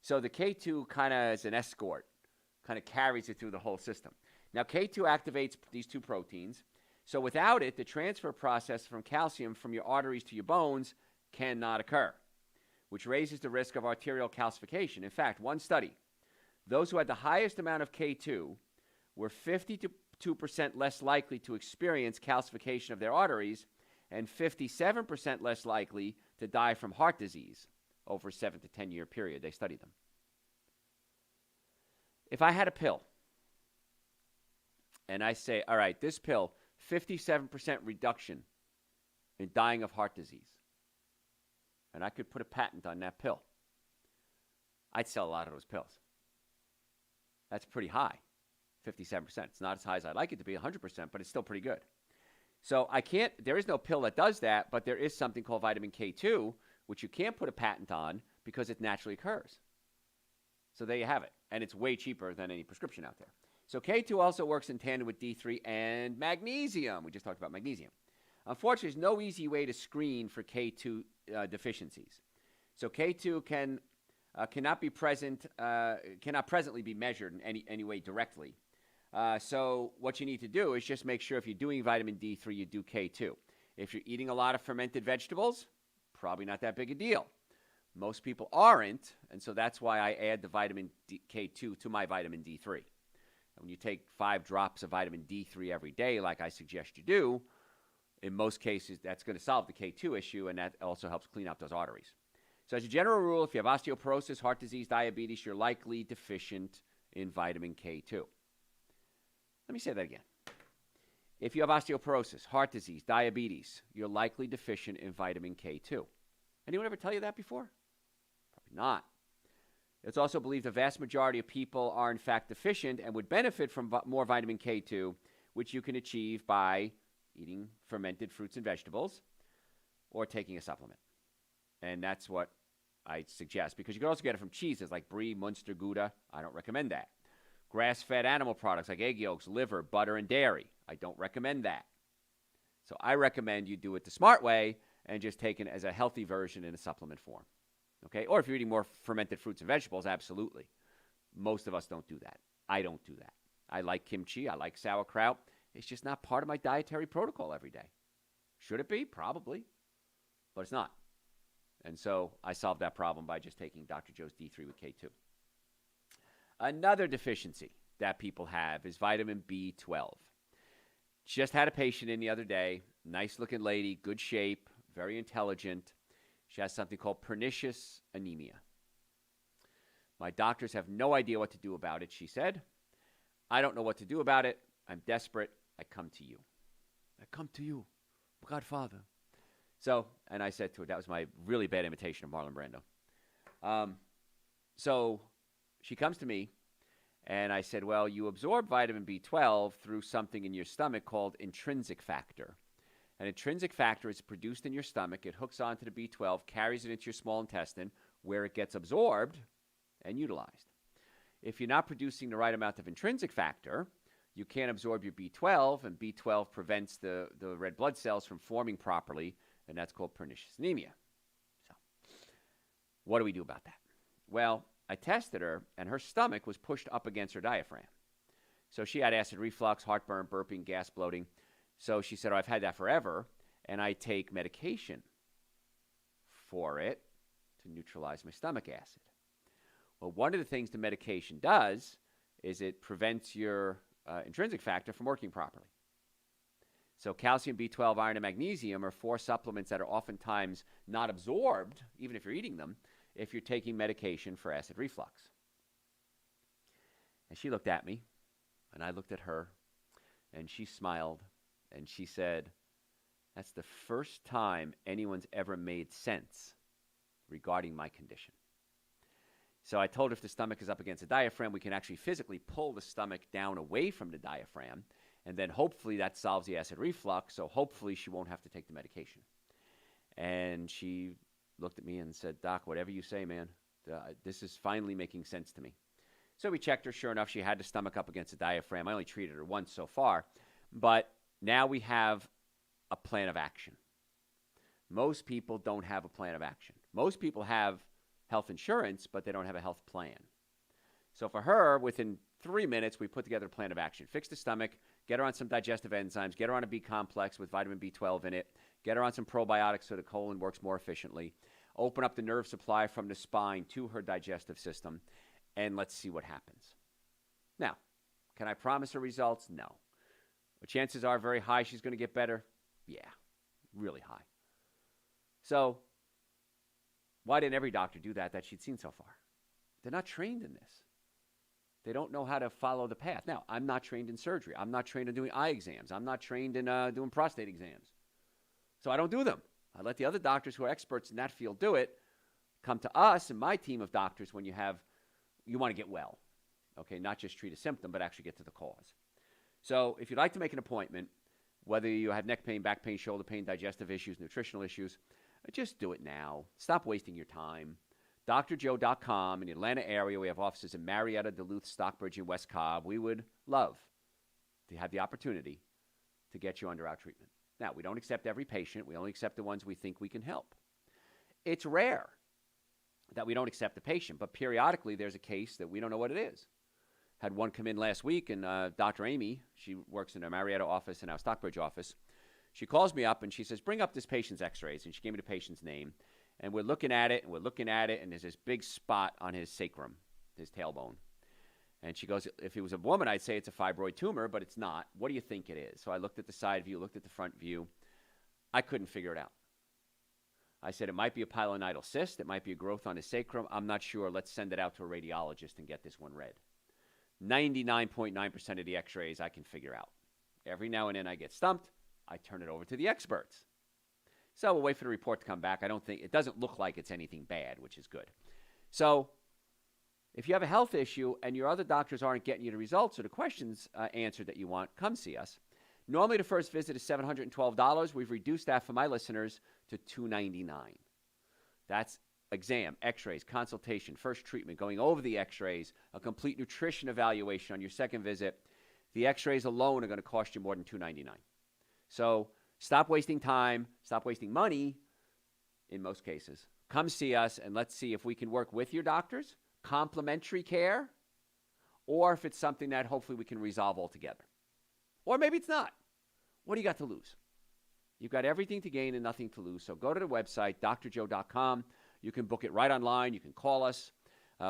So the K2 kind of is an escort, kind of carries it through the whole system. Now, K2 activates these two proteins. So without it, the transfer process from calcium from your arteries to your bones cannot occur, which raises the risk of arterial calcification. In fact, one study, those who had the highest amount of K2 were 52% less likely to experience calcification of their arteries and 57% less likely to die from heart disease over a 7 to 10 year period. They studied them. If I had a pill and I say, all right, this pill, 57% reduction in dying of heart disease, and I could put a patent on that pill, I'd sell a lot of those pills. That's pretty high, 57%. It's not as high as I'd like it to be, 100%, but it's still pretty good. So there is no pill that does that, but there is something called vitamin K2, which you can't put a patent on because it naturally occurs. So there you have it. And it's way cheaper than any prescription out there. So K2 also works in tandem with D3 and magnesium. We just talked about magnesium. Unfortunately, there's no easy way to screen for K2 deficiencies. So K2 cannot presently be measured in any way directly. So what you need to do is just make sure if you're doing vitamin D3, you do K2. If you're eating a lot of fermented vegetables, probably not that big a deal. Most people aren't, and so that's why I add the vitamin K2 to my vitamin D3. And when you take 5 drops of vitamin D3 every day, like I suggest you do, in most cases, that's going to solve the K2 issue, and that also helps clean out those arteries. So as a general rule, if you have osteoporosis, heart disease, diabetes, you're likely deficient in vitamin K2. Let me say that again. If you have osteoporosis, heart disease, diabetes, you're likely deficient in vitamin K2. Anyone ever tell you that before? Probably not. It's also believed the vast majority of people are in fact deficient and would benefit from more vitamin K2, which you can achieve by eating fermented fruits and vegetables or taking a supplement. And that's what I suggest, because you can also get it from cheeses like Brie, Munster, Gouda. I don't recommend that. Grass-fed animal products like egg yolks, liver, butter, and dairy. I don't recommend that. So I recommend you do it the smart way and just take it as a healthy version in a supplement form. Okay? Or if you're eating more fermented fruits and vegetables, absolutely. Most of us don't do that. I don't do that. I like kimchi. I like sauerkraut. It's just not part of my dietary protocol every day. Should it be? Probably. But it's not. And so I solved that problem by just taking Dr. Joe's D3 with K2. Another deficiency that people have is vitamin B12. Just had a patient in the other day, nice-looking lady, good shape, very intelligent. She has something called pernicious anemia. My doctors have no idea what to do about it, she said. I don't know what to do about it. I'm desperate. I come to you. I come to you, Godfather. So, and I said to her, that was my really bad imitation of Marlon Brando. So she comes to me, and I said, well, you absorb vitamin B12 through something in your stomach called intrinsic factor. An intrinsic factor is produced in your stomach. It hooks onto the B12, carries it into your small intestine, where it gets absorbed and utilized. If you're not producing the right amount of intrinsic factor, you can't absorb your B12, and B12 prevents the red blood cells from forming properly, and that's called pernicious anemia. So, what do we do about that? Well, I tested her, and her stomach was pushed up against her diaphragm. So she had acid reflux, heartburn, burping, gas, bloating. So she said, I've had that forever, and I take medication for it to neutralize my stomach acid. Well, one of the things the medication does is it prevents your intrinsic factor from working properly. So calcium, B12, iron, and magnesium are 4 supplements that are oftentimes not absorbed, even if you're eating them, if you're taking medication for acid reflux. And she looked at me, and I looked at her, and she smiled, and she said, that's the first time anyone's ever made sense regarding my condition. So I told her if the stomach is up against the diaphragm, we can actually physically pull the stomach down away from the diaphragm, and then hopefully that solves the acid reflux, so hopefully she won't have to take the medication. And she looked at me and said, Doc, whatever you say, man, this is finally making sense to me. So we checked her. Sure enough, she had the stomach up against the diaphragm. I only treated her once so far, but now we have a plan of action. Most people don't have a plan of action. Most people have health insurance, but they don't have a health plan. So for her, within 3 minutes, we put together a plan of action. Fix the stomach, get her on some digestive enzymes, get her on a B complex with vitamin B12 in it, get her on some probiotics so the colon works more efficiently, open up the nerve supply from the spine to her digestive system, and let's see what happens. Now, can I promise her results? No. But chances are very high she's going to get better? Yeah, really high. So why didn't every doctor do that she'd seen so far? They're not trained in this. They don't know how to follow the path. Now, I'm not trained in surgery. I'm not trained in doing eye exams. I'm not trained in doing prostate exams. So I don't do them. I let the other doctors who are experts in that field do it. Come to us and my team of doctors when you want to get well. Okay, not just treat a symptom, but actually get to the cause. So if you'd like to make an appointment, whether you have neck pain, back pain, shoulder pain, digestive issues, nutritional issues, just do it now. Stop wasting your time. drjoe.com. In the Atlanta area, we have offices in Marietta, Duluth, Stockbridge, and West Cobb. We would love to have the opportunity to get you under our treatment. Now, we don't accept every patient. We only accept the ones we think we can help. It's rare that we don't accept a patient, but periodically there's a case that we don't know what it is. Had one come in last week, and Dr. Amy, she works in our Marietta office and our Stockbridge office. She calls me up and she says, bring up this patient's x-rays. And she gave me the patient's name. And we're looking at it, and there's this big spot on his sacrum, his tailbone. And she goes, if it was a woman, I'd say it's a fibroid tumor, but it's not. What do you think it is? So I looked at the side view, looked at the front view. I couldn't figure it out. I said, it might be a pilonidal cyst. It might be a growth on his sacrum. I'm not sure. Let's send it out to a radiologist and get this one read. 99.9% of the x-rays I can figure out. Every now and then I get stumped. I turn it over to the experts. So we'll wait for the report to come back. It doesn't look like it's anything bad, which is good. So if you have a health issue and your other doctors aren't getting you the results or the questions answered that you want, come see us. Normally the first visit is $712. We've reduced that for my listeners to $299. That's exam, x-rays, consultation, first treatment, going over the x-rays, a complete nutrition evaluation on your second visit. The x-rays alone are going to cost you more than $299. So stop wasting time, stop wasting money in most cases. Come see us and let's see if we can work with your doctors, complementary care, or if it's something that hopefully we can resolve altogether. Or maybe it's not. What do you got to lose? You've got everything to gain and nothing to lose. So go to the website, drjoe.com. You can book it right online. You can call us.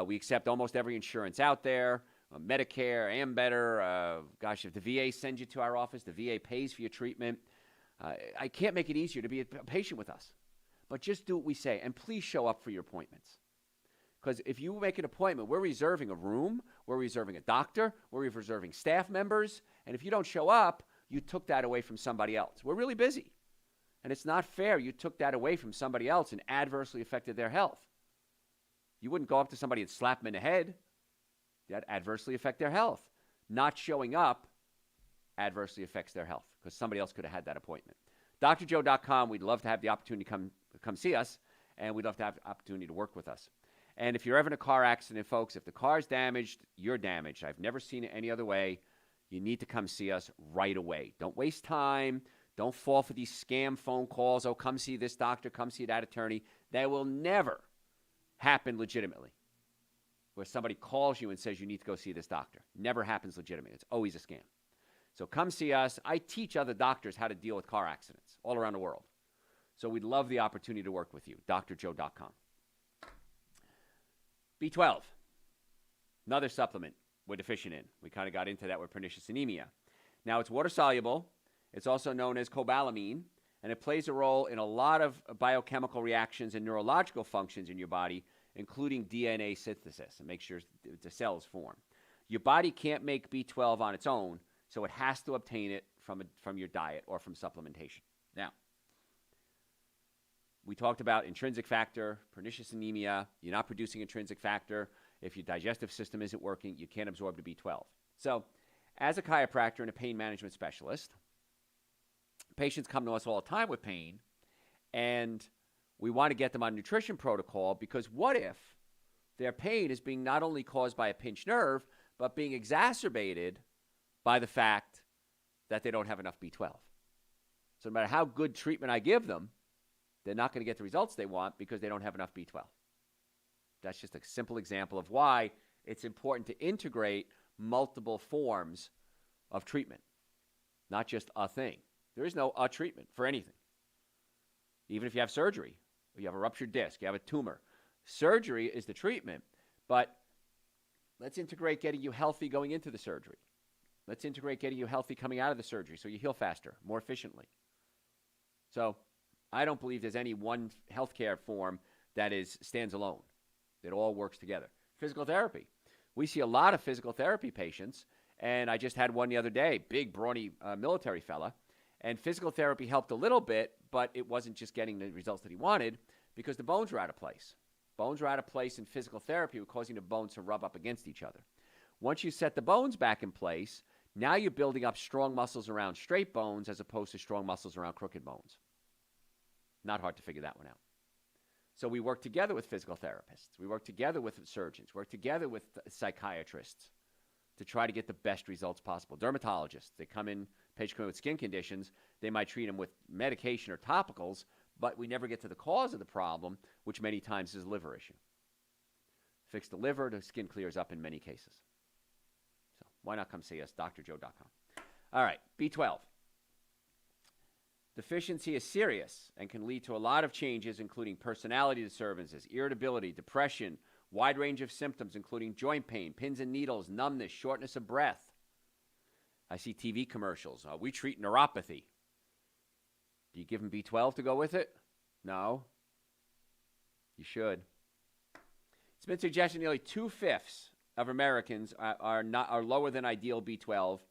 We accept almost every insurance out there, Medicare, Ambetter. If the VA sends you to our office, the VA pays for your treatment. I can't make it easier to be a patient with us. But just do what we say, and please show up for your appointments. Because if you make an appointment, we're reserving a room, we're reserving a doctor, we're reserving staff members, and if you don't show up, you took that away from somebody else. We're really busy, and it's not fair you took that away from somebody else and adversely affected their health. You wouldn't go up to somebody and slap them in the head. That adversely affect their health. Not showing up adversely affects their health because somebody else could have had that appointment. drjoe.com, we'd love to have the opportunity to come see us, and we'd love to have the opportunity to work with us. And if you're ever in a car accident, folks, if the car's damaged, you're damaged. I've never seen it any other way. You need to come see us right away. Don't waste time. Don't fall for these scam phone calls. Oh, come see this doctor, come see that attorney. That will never happen legitimately, where somebody calls you and says you need to go see this doctor. Never happens legitimately. It's always a scam. So come see us. I teach other doctors how to deal with car accidents all around the world. So we'd love the opportunity to work with you. drjoe.com. B12, another supplement we're deficient in. We kind of got into that with pernicious anemia. Now, it's water-soluble. It's also known as cobalamin, and it plays a role in a lot of biochemical reactions and neurological functions in your body, including DNA synthesis, and make sure the cells form. Your body can't make B12 on its own, so it has to obtain it from your diet or from supplementation. Now, we talked about intrinsic factor, pernicious anemia. You're not producing intrinsic factor. If your digestive system isn't working, you can't absorb the B12. So as a chiropractor and a pain management specialist, patients come to us all the time with pain, and we want to get them on a nutrition protocol because what if their pain is being not only caused by a pinched nerve, but being exacerbated by the fact that they don't have enough B12. So no matter how good treatment I give them, they're not going to get the results they want because they don't have enough B12. That's just a simple example of why it's important to integrate multiple forms of treatment, not just a thing. There is no a treatment for anything. Even if you have surgery, or you have a ruptured disc, you have a tumor. Surgery is the treatment, but let's integrate getting you healthy going into the surgery. Let's integrate getting you healthy coming out of the surgery so you heal faster, more efficiently. So I don't believe there's any one healthcare form that stands alone. It all works together. Physical therapy. We see a lot of physical therapy patients, and I just had one the other day, big, brawny military fella, and physical therapy helped a little bit, but it wasn't just getting the results that he wanted because the bones were out of place. Bones were out of place in physical therapy, were causing the bones to rub up against each other. Once you set the bones back in place, Now you're building up strong muscles around straight bones as opposed to strong muscles around crooked bones. Not hard to figure that one out. So we work together with physical therapists. We work together with surgeons. Work together with psychiatrists to try to get the best results possible. Dermatologists, they come in, patients come in with skin conditions. They might treat them with medication or topicals, but we never get to the cause of the problem, which many times is a liver issue. Fix the liver, the skin clears up in many cases. So why not come see us, drjoe.com. All right, B12. Deficiency is serious and can lead to a lot of changes, including personality disturbances, irritability, depression, wide range of symptoms, including joint pain, pins and needles, numbness, shortness of breath. I see TV commercials. We treat neuropathy. Do you give them B12 to go with it? No. You should. It's been suggested nearly 2/5 of Americans are lower than ideal B12,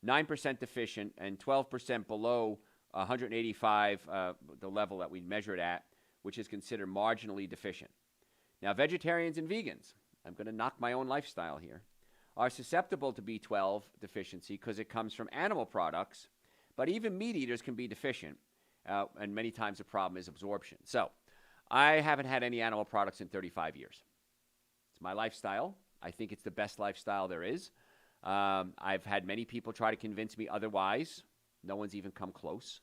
9% deficient, and 12% below 185, the level that we measure it at, which is considered marginally deficient. Now, vegetarians and vegans, I'm going to knock my own lifestyle here, are susceptible to B12 deficiency because it comes from animal products, but even meat eaters can be deficient, and many times the problem is absorption. So I haven't had any animal products in 35 years. It's my lifestyle. I think it's the best lifestyle there is. I've had many people try to convince me otherwise. No one's even come close.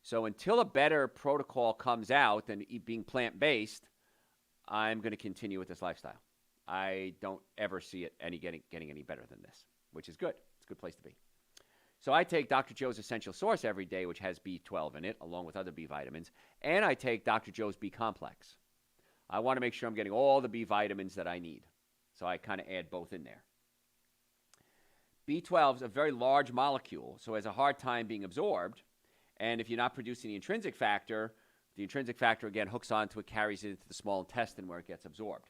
So until a better protocol comes out than being plant-based, I'm going to continue with this lifestyle. I don't ever see it getting any better than this, which is good. It's a good place to be. So I take Dr. Joe's Essential Source every day, which has B12 in it, along with other B vitamins, and I take Dr. Joe's B Complex. I want to make sure I'm getting all the B vitamins that I need. So I kind of add both in there. B12 is a very large molecule, so it has a hard time being absorbed. And if you're not producing the intrinsic factor, again, hooks onto it, carries it into the small intestine where it gets absorbed.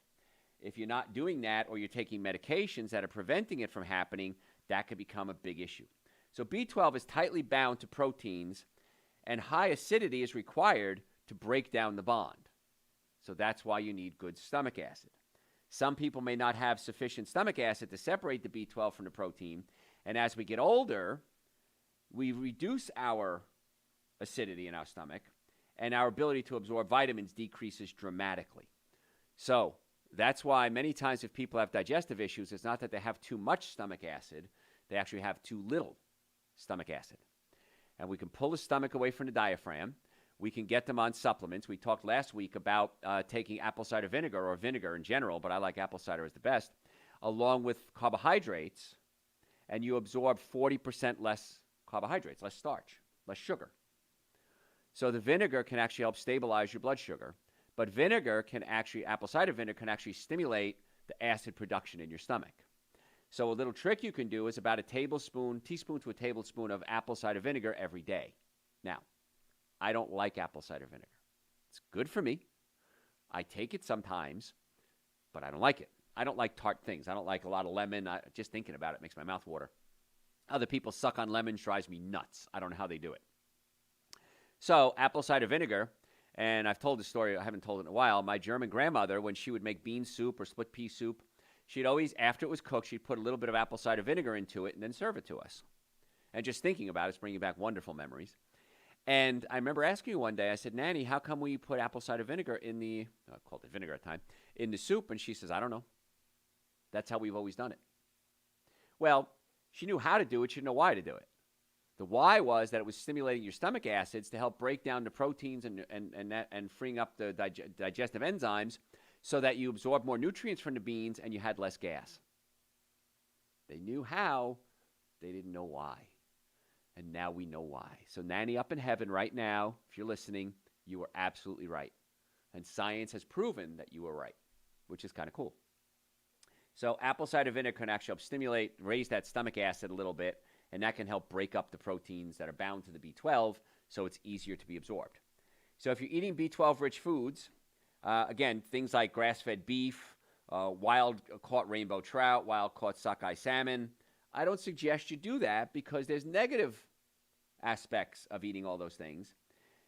If you're not doing that or you're taking medications that are preventing it from happening, that could become a big issue. So B12 is tightly bound to proteins, and high acidity is required to break down the bond. So that's why you need good stomach acid. Some people may not have sufficient stomach acid to separate the B12 from the protein, and as we get older, we reduce our acidity in our stomach, and our ability to absorb vitamins decreases dramatically. So that's why many times if people have digestive issues, it's not that they have too much stomach acid, they actually have too little stomach acid. And we can pull the stomach away from the diaphragm. We can get them on supplements. We talked last week about taking apple cider vinegar or vinegar in general, but I like apple cider as the best, along with carbohydrates, and you absorb 40% less carbohydrates, less starch, less sugar. So the vinegar can actually help stabilize your blood sugar, but apple cider vinegar can actually stimulate the acid production in your stomach. So a little trick you can do is about a teaspoon to a tablespoon of apple cider vinegar every day. Now, I don't like apple cider vinegar. It's good for me. I take it sometimes, but I don't like it. I don't like tart things. I don't like a lot of lemon. Just thinking about it makes my mouth water. Other people suck on lemons, drives me nuts. I don't know how they do it. So apple cider vinegar, and I've told this story, I haven't told it in a while. My German grandmother, when she would make bean soup or split pea soup, she'd always, after it was cooked, she'd put a little bit of apple cider vinegar into it and then serve it to us. And just thinking about it's bringing back wonderful memories. And I remember asking her one day, I said, Nanny, how come we put apple cider vinegar in I called it vinegar at the time, in the soup? And she says, I don't know. That's how we've always done it. Well, she knew how to do it. She didn't know why to do it. The why was that it was stimulating your stomach acids to help break down the proteins and freeing up the digestive enzymes so that you absorb more nutrients from the beans and you had less gas. They knew how. They didn't know why. And now we know why. So Nanny up in heaven right now, if you're listening, you are absolutely right. And science has proven that you were right, which is kind of cool. So apple cider vinegar can actually help raise that stomach acid a little bit, and that can help break up the proteins that are bound to the B12 so it's easier to be absorbed. So if you're eating B12-rich foods, again, things like grass-fed beef, wild-caught rainbow trout, wild-caught sockeye salmon, I don't suggest you do that because there's negative aspects of eating all those things.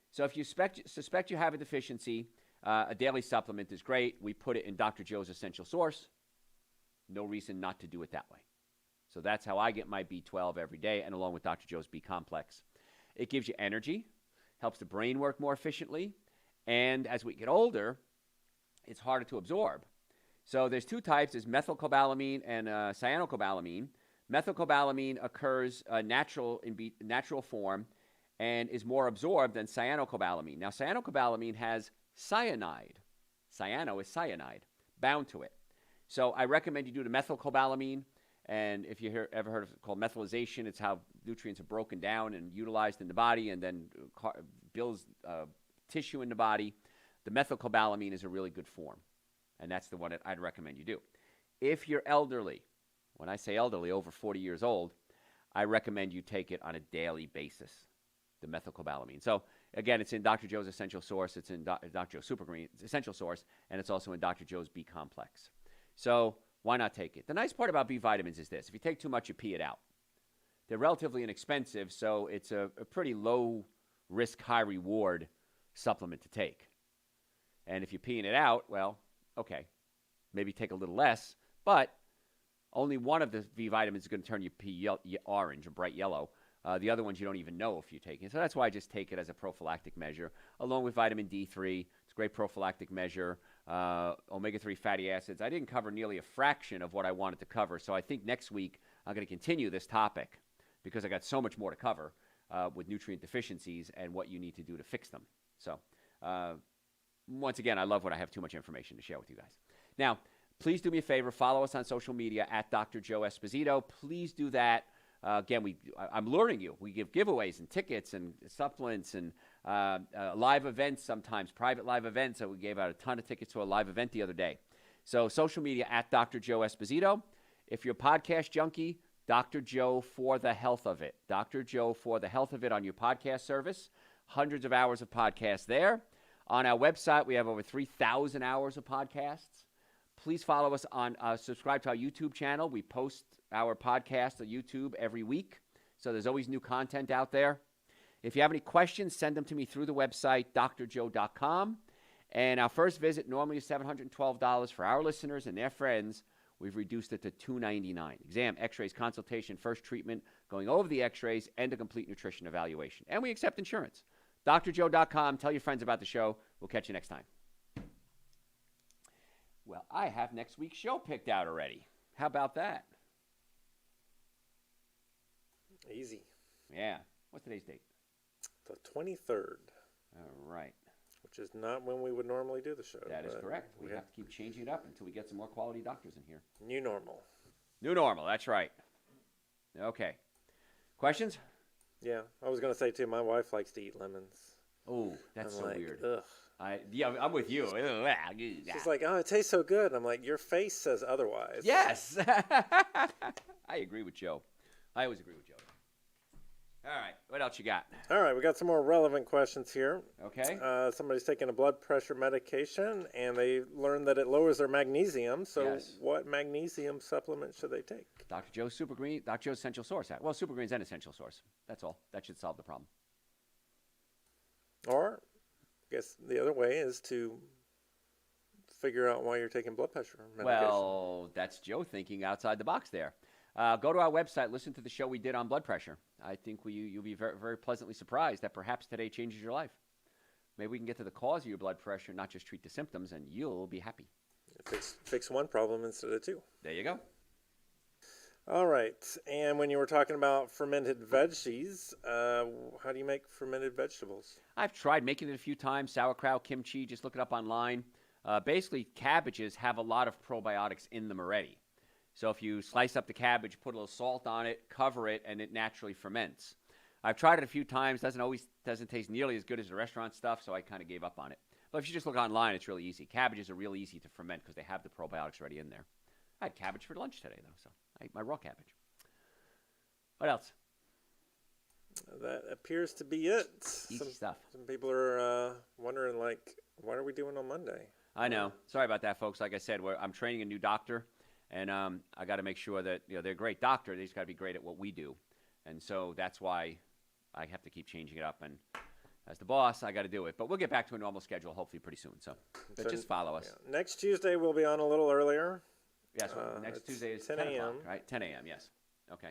So if you suspect you have a deficiency, a daily supplement is great. We put it in Dr. Joe's Essential Source. No reason not to do it that way. So that's how I get my B12 every day, and along with Dr. Joe's B complex. It gives you energy, helps the brain work more efficiently, and as we get older, it's harder to absorb. So there's two types. There's methylcobalamin and cyanocobalamin. Methylcobalamin occurs natural form and is more absorbed than cyanocobalamin. Now, cyanocobalamin has cyanide. Cyano is cyanide bound to it. So I recommend you do the methylcobalamin. And if you ever heard of it called methylization, it's how nutrients are broken down and utilized in the body and then builds tissue in the body. The methylcobalamin is a really good form, and that's the one that I'd recommend you do. If you're elderly, when I say elderly, over 40 years old, I recommend you take it on a daily basis, the methylcobalamin. So, again, it's in Dr. Joe's Essential Source. It's in Dr. Joe's Super Green Essential Source, and it's also in Dr. Joe's B Complex. So why not take it? The nice part about B vitamins is this. If you take too much, you pee it out. They're relatively inexpensive, so it's a pretty low-risk, high-reward supplement to take. And if you're peeing it out, well, okay, maybe take a little less, but only one of the B vitamins is going to turn your pee orange or bright yellow. The other ones you don't even know if you're taking it. So that's why I just take it as a prophylactic measure, along with vitamin D3. It's a great prophylactic measure. Omega-3 fatty acids. I didn't cover nearly a fraction of what I wanted to cover, so I think next week I'm going to continue this topic because I got so much more to cover with nutrient deficiencies and what you need to do to fix them. So once again, I love when I have too much information to share with you guys. Now, please do me a favor. Follow us on social media at Dr. Joe Esposito. Please do that. Again, I'm luring you. We give giveaways and tickets and supplements and live events sometimes, private live events. So we gave out a ton of tickets to a live event the other day. So social media at Dr. Joe Esposito. If you're a podcast junkie, Dr. Joe for the health of it. Dr. Joe for the health of it on your podcast service. Hundreds of hours of podcasts there. On our website, we have over 3,000 hours of podcasts. Please follow us on, subscribe to our YouTube channel. We post our podcast on YouTube every week. So there's always new content out there. If you have any questions, send them to me through the website, drjoe.com. And our first visit normally is $712 for our listeners and their friends. We've reduced it to $299. Exam, x-rays, consultation, first treatment, going over the x-rays, and a complete nutrition evaluation. And we accept insurance. drjoe.com. Tell your friends about the show. We'll catch you next time. Well, I have next week's show picked out already. How about that? Easy. Yeah. What's today's date? The 23rd. All right. Which is not when we would normally do the show. That is correct. We have to keep changing it up until we get some more quality doctors in here. New normal. New normal. That's right. Okay. Questions? Yeah. I was going to say, too, my wife likes to eat lemons. Oh, that's so weird. Ugh. I'm with you. She's like, oh, it tastes so good. I'm like, your face says otherwise. Yes. I agree with Joe. I always agree with Joe. All right. What else you got? All right. We got some more relevant questions here. Okay. Somebody's taking a blood pressure medication, and they learned that it lowers their magnesium. So Yes. what magnesium supplement should they take? Dr. Joe's Super Green, Dr. Joe's Essential Source. Well, Super Green's an essential source. That's all. That should solve the problem. Or, I guess the other way is to figure out why you're taking blood pressure medication. Well, that's Joe thinking outside the box there. Go to our website, listen to the show we did on blood pressure. I think you'll be very, very pleasantly surprised that perhaps today changes your life. Maybe we can get to the cause of your blood pressure, not just treat the symptoms, and you'll be happy. Fix one problem instead of two. There you go. All right. And when you were talking about fermented veggies, how do you make fermented vegetables? I've tried making it a few times, sauerkraut, kimchi, just look it up online. Basically, cabbages have a lot of probiotics in them already. So if you slice up the cabbage, put a little salt on it, cover it, and it naturally ferments. I've tried it a few times. Doesn't taste nearly as good as the restaurant stuff, so I kind of gave up on it. But if you just look online, it's really easy. Cabbages are really easy to ferment because they have the probiotics already in there. I had cabbage for lunch today, though, so I ate my raw cabbage. What else? That appears to be it. Easy stuff. Some people are wondering, like, what are we doing on Monday? I know. Sorry about that, folks. Like I said, I'm training a new doctor, and I got to make sure that they're a great doctor. They just got to be great at what we do. And so that's why I have to keep changing it up. And as the boss, I got to do it. But we'll get back to a normal schedule hopefully pretty soon. So just follow us. Yeah. Next Tuesday, we'll be on a little earlier. Yes, next Tuesday is 10 10 a.m. o'clock, right? 10 a.m., yes. Okay.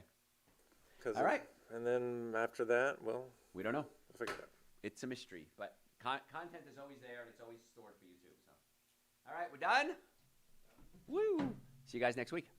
Cause All right. And then after that, well, We don't know. we'll figure it out. It's a mystery, but content is always there and it's always stored for you too. So, all right, we're done. Woo! See you guys next week.